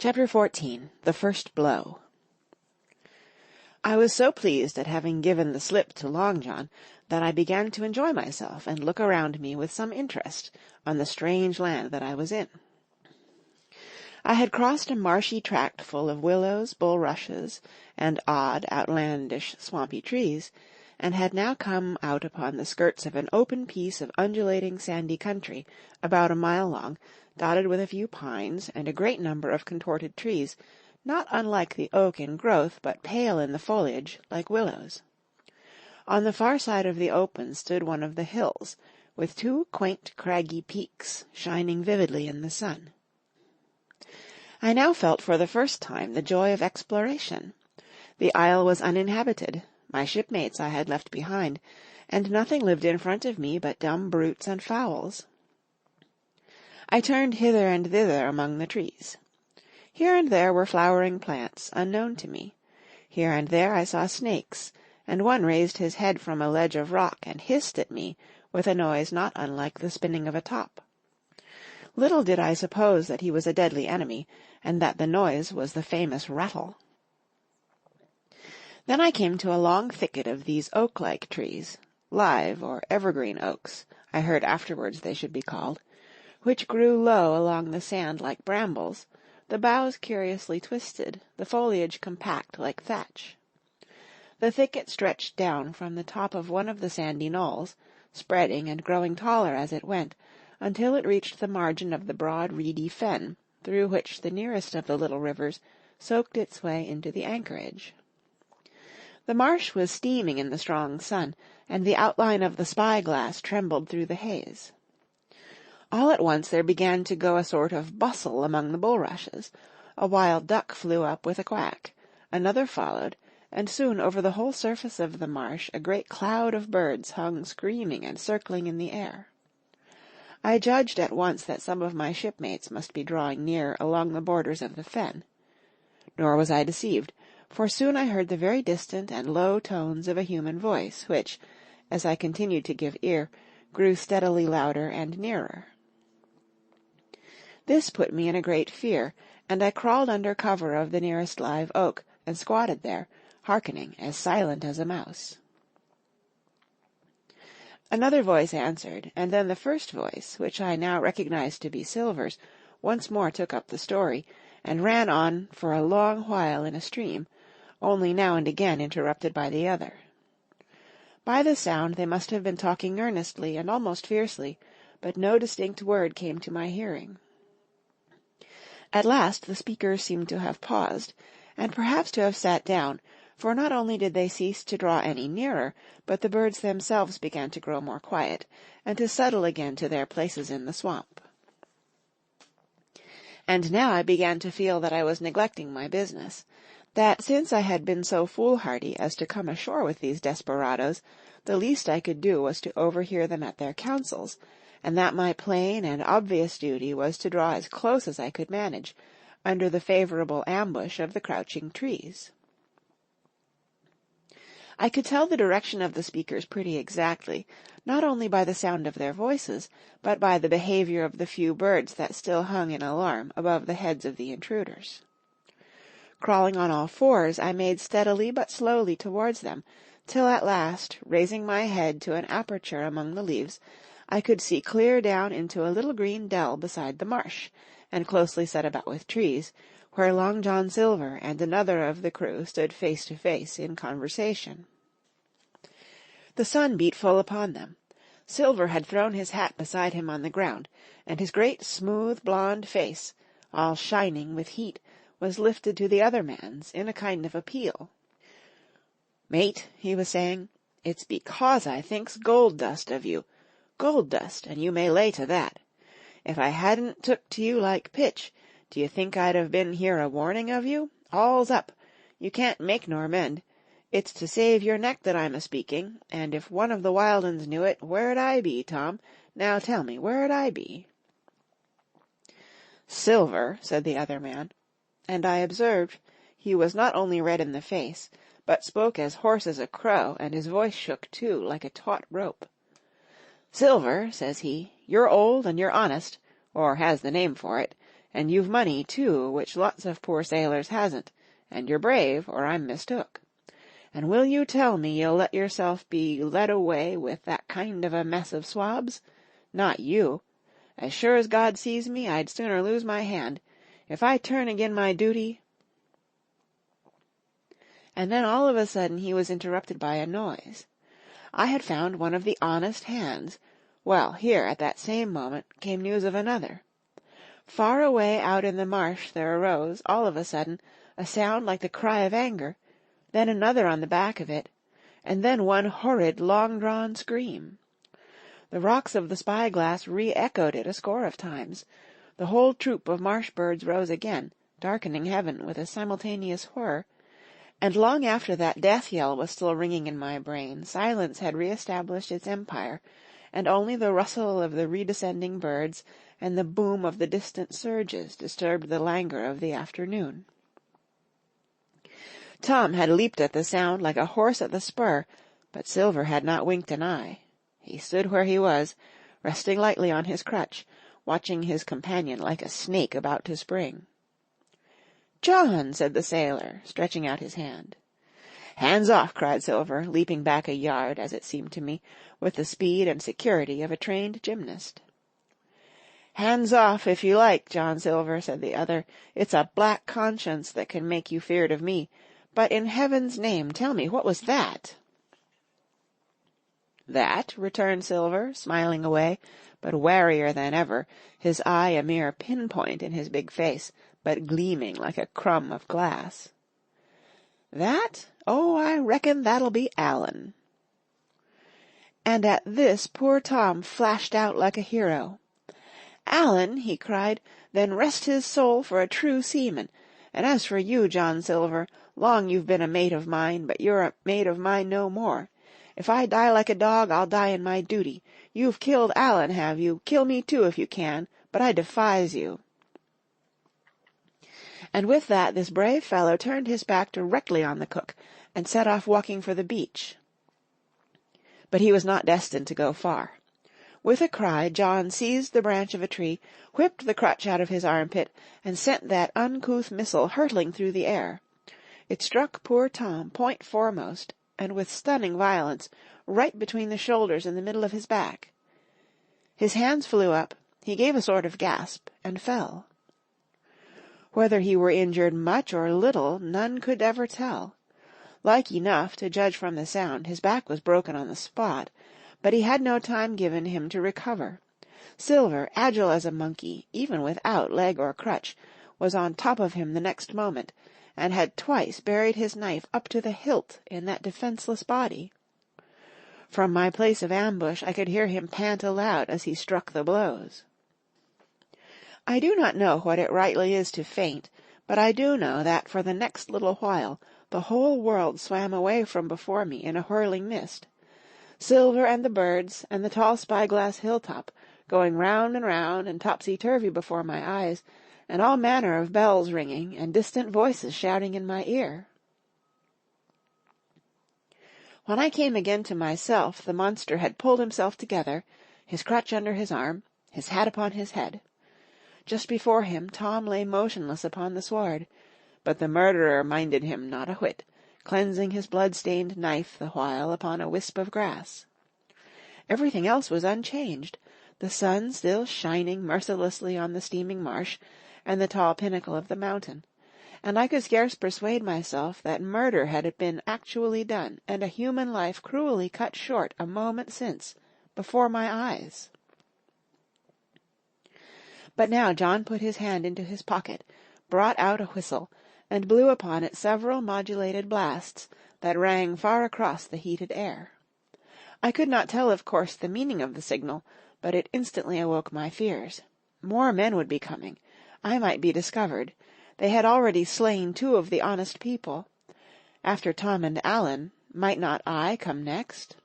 Chapter 14. The First Blow. I was so pleased at having given the slip to Long John that I began to enjoy myself and look around me with some interest on the strange land that I was in. I had crossed a marshy tract full of willows, bulrushes, and odd, outlandish, swampy trees, and had now come out upon the skirts of an open piece of undulating sandy country about a mile long, dotted with a few pines and a great number of contorted trees, not unlike the oak in growth, but pale in the foliage, like willows. On the far side of the open stood one of the hills, with two quaint craggy peaks shining vividly in the sun. I now felt for the first time the joy of exploration. The isle was uninhabited, my shipmates I had left behind, and nothing lived in front of me but dumb brutes and fowls. I turned hither and thither among the trees. Here and there were flowering plants, unknown to me. Here and there I saw snakes, and one raised his head from a ledge of rock and hissed at me with a noise not unlike the spinning of a top. Little did I suppose that he was a deadly enemy, and that the noise was the famous rattle. Then I came to a long thicket of these oak-like trees, live or evergreen oaks, I heard afterwards they should be called, which grew low along the sand like brambles, the boughs curiously twisted, the foliage compact like thatch. The thicket stretched down from the top of one of the sandy knolls, spreading and growing taller as it went, until it reached the margin of the broad reedy fen, through which the nearest of the little rivers soaked its way into the anchorage. The marsh was steaming in the strong sun, and the outline of the spy-glass trembled through the haze. All at once there began to go a sort of bustle among the bulrushes. A wild duck flew up with a quack, another followed, and soon over the whole surface of the marsh a great cloud of birds hung screaming and circling in the air. I judged at once that some of my shipmates must be drawing near along the borders of the fen. Nor was I deceived, for soon I heard the very distant and low tones of a human voice, which, as I continued to give ear, grew steadily louder and nearer. This put me in a great fear, and I crawled under cover of the nearest live oak, and squatted there, hearkening, as silent as a mouse. Another voice answered, and then the first voice, which I now recognized to be Silver's, once more took up the story, and ran on for a long while in a stream, only now and again interrupted by the other. By the sound they must have been talking earnestly and almost fiercely, but no distinct word came to my hearing. At last the speakers seemed to have paused, and perhaps to have sat down, for not only did they cease to draw any nearer, but the birds themselves began to grow more quiet, and to settle again to their places in the swamp. And now I began to feel that I was neglecting my business, that since I had been so foolhardy as to come ashore with these desperadoes, the least I could do was to overhear them at their councils, and that my plain and obvious duty was to draw as close as I could manage, under the favourable ambush of the crouching trees. I could tell the direction of the speakers pretty exactly, not only by the sound of their voices, but by the behaviour of the few birds that still hung in alarm above the heads of the intruders. Crawling on all fours, I made steadily but slowly towards them, till at last, raising my head to an aperture among the leaves, I could see clear down into a little green dell beside the marsh, and closely set about with trees, where Long John Silver and another of the crew stood face to face in conversation. The sun beat full upon them. Silver had thrown his hat beside him on the ground, and his great smooth blond face, all shining with heat, was lifted to the other man's in a kind of appeal. "Mate," he was saying, "it's because I thinks gold dust of you. Gold dust, and you may lay to that. If I hadn't took to you like pitch, do you think I'd have been here a warning of you? All's up. You can't make nor mend. It's to save your neck that I'm a-speaking, and if one of the wild uns knew it, where'd I be, Tom? Now tell me, where'd I be?" "Silver," said the other man, and I observed he was not only red in the face, but spoke as hoarse as a crow, and his voice shook too, like a taut rope. "Silver," says he, "you're old and you're honest, or has the name for it, And you've money, too, which lots of poor sailors hasn't, and you're brave, or I'm mistook. And will you tell me you'll let yourself be led away with that kind of a mess of swabs? Not you. As sure as God sees me, I'd sooner lose my hand. If I turn agin my duty—" And then all of a sudden he was interrupted by a noise. I had found one of the honest hands. Well, here, at that same moment, came news of another. Far away out in the marsh there arose, all of a sudden, a sound like the cry of anger, then another on the back of it, and then one horrid, long-drawn scream. The rocks of the spyglass re-echoed it a score of times. The whole troop of marsh birds rose again, darkening heaven with a simultaneous whir, and long after that death yell was still ringing in my brain, silence had re-established its empire, and only the rustle of the redescending birds and the boom of the distant surges disturbed the languor of the afternoon. Tom had leaped at the sound like a horse at the spur, but Silver had not winked an eye. He stood where he was, resting lightly on his crutch, watching his companion like a snake about to spring. "John!" said the sailor, stretching out his hand. "Hands off!" cried Silver, leaping back a yard, as it seemed to me, with the speed and security of a trained gymnast. "Hands off, if you like, John Silver," said the other. "It's a black conscience that can make you feared of me. But in heaven's name, tell me, what was that?" "That?" returned Silver, smiling away, but warier than ever, his eye a mere pin-point in his big face, but gleaming like a crumb of glass. "That? Oh, I reckon that'll be Allen." And at this poor Tom flashed out like a hero. "Allen!" he cried, "then rest his soul for a true seaman. And as for you, John Silver, long you've been a mate of mine, but you're a mate of mine no more. If I die like a dog, I'll die in my duty. You've killed Allen, have you? Kill me too if you can, but I defies you." And with that this brave fellow turned his back directly on the cook, and set off walking for the beach. But he was not destined to go far. With a cry, John seized the branch of a tree, whipped the crutch out of his armpit, and sent that uncouth missile hurtling through the air. It struck poor Tom point foremost, and with stunning violence, right between the shoulders in the middle of his back. His hands flew up, he gave a sort of gasp, and fell. Whether he were injured much or little, none could ever tell. Like enough, to judge from the sound, his back was broken on the spot, but he had no time given him to recover. Silver, agile as a monkey, even without leg or crutch, was on top of him the next moment, and had twice buried his knife up to the hilt in that defenceless body. From my place of ambush I could hear him pant aloud as he struck the blows. I do not know what it rightly is to faint, but I do know that for the next little while the whole world swam away from before me in a whirling mist. Silver and the birds and the tall spyglass hilltop, going round and topsy-turvy before my eyes, and all manner of bells ringing, and distant voices shouting in my ear. When I came again to myself, the monster had pulled himself together, his crutch under his arm, his hat upon his head. Just before him Tom lay motionless upon the sward, but the murderer minded him not a whit, cleansing his blood-stained knife the while upon a wisp of grass. Everything else was unchanged, the sun still shining mercilessly on the steaming marsh and the tall pinnacle of the mountain, and I could scarce persuade myself that murder had been actually done, and a human life cruelly cut short a moment since, before my eyes. But now John put his hand into his pocket, brought out a whistle, and blew upon it several modulated blasts that rang far across the heated air. I could not tell, of course, the meaning of the signal, but it instantly awoke my fears. More men would be coming. I might be discovered. They had already slain 2 of the honest people. After Tom and Allen, might not I come next?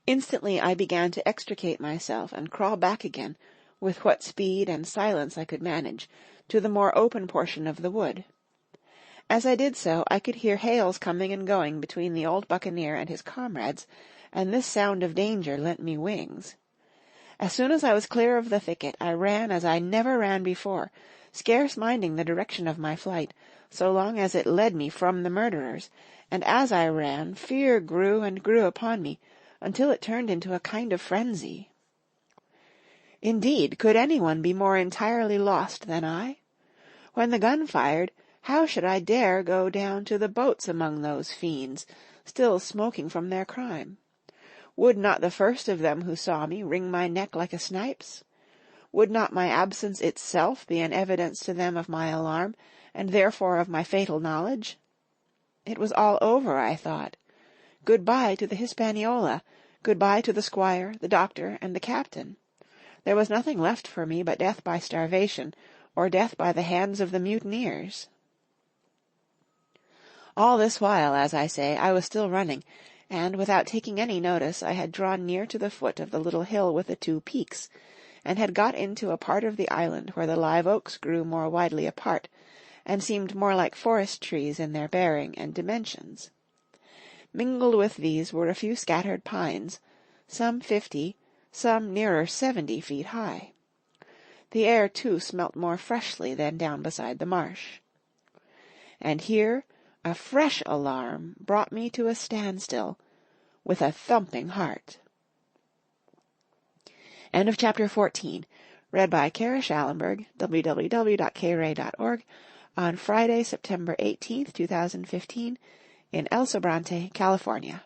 Instantly I began to extricate myself and crawl back again, with what speed and silence I could manage, to the more open portion of the wood. As I did so, I could hear hails coming and going between the old buccaneer and his comrades, and this sound of danger lent me wings. As soon as I was clear of the thicket, I ran as I never ran before, scarce minding the direction of my flight, so long as it led me from the murderers, and as I ran, fear grew and grew upon me, until it turned into a kind of frenzy. Indeed, could anyone be more entirely lost than I? When the gun fired, how should I dare go down to the boats among those fiends, still smoking from their crime? Would not the first of them who saw me wring my neck like a snipe's? Would not my absence itself be an evidence to them of my alarm, and therefore of my fatal knowledge? It was all over, I thought. Good-bye to the Hispaniola, good-bye to the squire, the doctor, and the captain. There was nothing left for me but death by starvation, or death by the hands of the mutineers. All this while, as I say, I was still running, and, without taking any notice, I had drawn near to the foot of the little hill with the two peaks, and had got into a part of the island where the live oaks grew more widely apart, and seemed more like forest trees in their bearing and dimensions. Mingled with these were a few scattered pines, some 50, some nearer 70 feet high. The air, too, smelt more freshly than down beside the marsh. And here a fresh alarm brought me to a standstill, with a thumping heart. End of chapter 14. Read by Kara Schallenberg, www.kray.org, on Friday, September 18th, 2015, in El Sobrante, California.